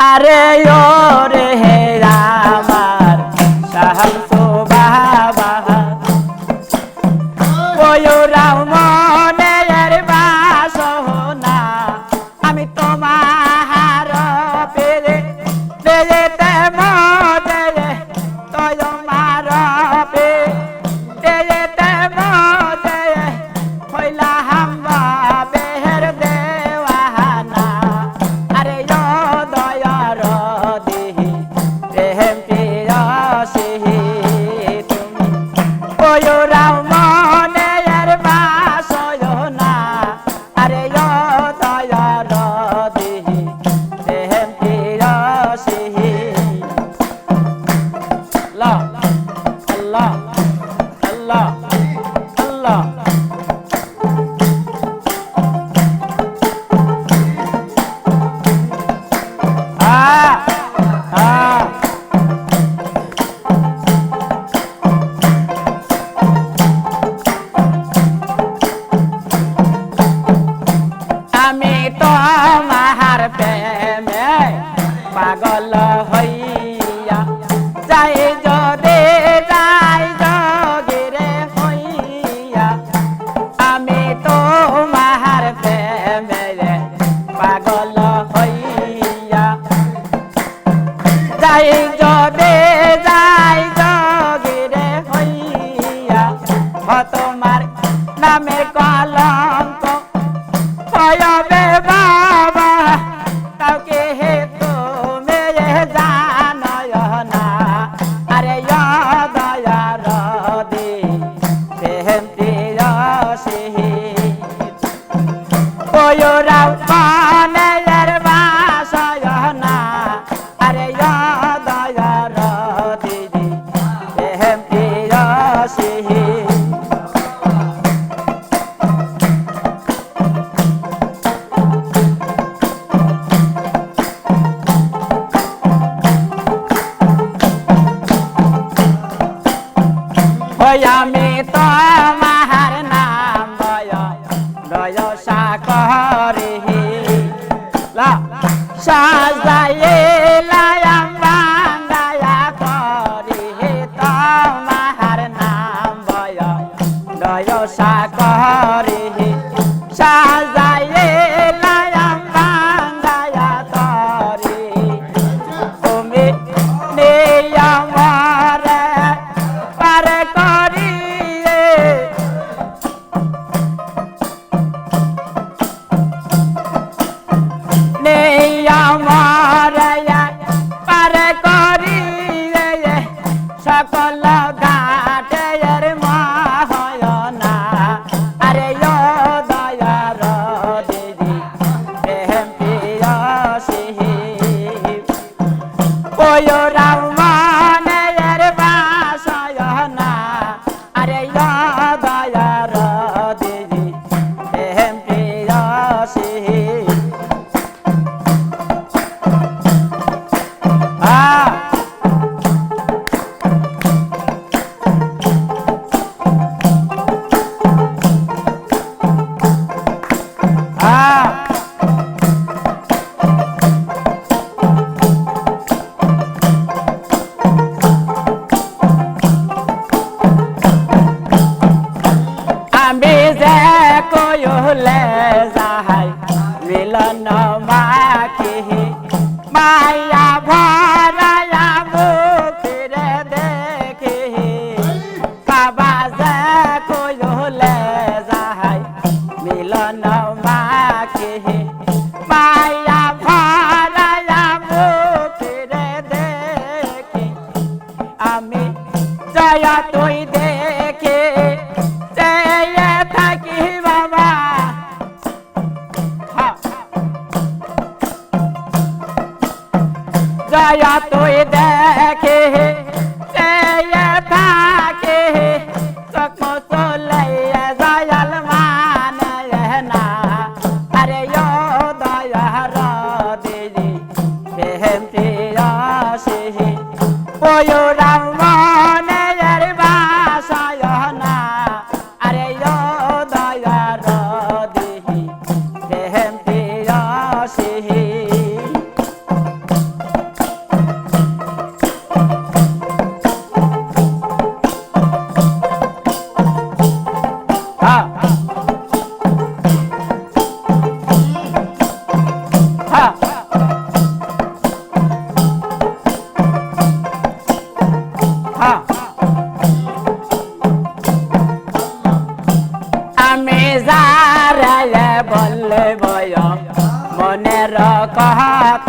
আরে ও রে হে আমার শামসু বাবা ওয়ুরাও মনের বাসনা আমি তোমার পেরে পেয়েতে মনে তোয় মার পেয়েতে মনে হইলা হাম্বা বেহের দেওয়ানা আরে ও দয়ার দিহি প্রেম প্রিয়সী তুমি ওয়ুরাও মনের বাসনা আরে ও দয়ার দিহি প্রেম প্রিয়সী আল্লাহ আল্লাহ আল্লাহ আল্লাহ আমি তোমার প্রেমে পাগল হইয়া যাই যদি যাই জগিরে হইয়া আমি তোমার প্রেমে পাগল হইয়া যাই যদি যাই জগিরে হইয়া ও তোমার নামের কলঙ্ক হইবে বাবা কাউকে হে তুমি জানয় না আরে ও দয়ার দি প্রেম প্রিয়সী ওয়ুরাও মনের বাসনা আরে ও দয়ার দিদি প্রেম প্রিয়সী আমি তোমার নাম দয়সা করি সাজাইলাম বান্দায়া করি তোমার নাম দয়সা করি সাজাইলাম বান্দায়া করি তুমি নিয়মরে পার করি নিয়মরে পার করি সকল ঘাটের মহয়না আরে ও দয়ার দিদি প্রেম প্রিয়সী ওয়ুরাও মনের বাসনা আরে ও দয়ার দিদি প্রেম প্রিয়সী আমি যে কইলে যাই মিলন মাখি মায়া ভরায়া মুখরে দেখি বাবা যে কইলে যাই মিলন মাখি মায়া ভরায়া মুখরে দেখি আমি জয়া তুই দেখি থাকি বাবা জয়া তুই দেখে থাকে চক চলাইয়া জয়াল মানে না আরে ও দয়ার দিদি প্রেম প্রিয়সী ওয়ুরাও মনের বাসনা আরে ও দয়ার দিদি প্রেম প্রিয়সী বললে বয় মনের কথা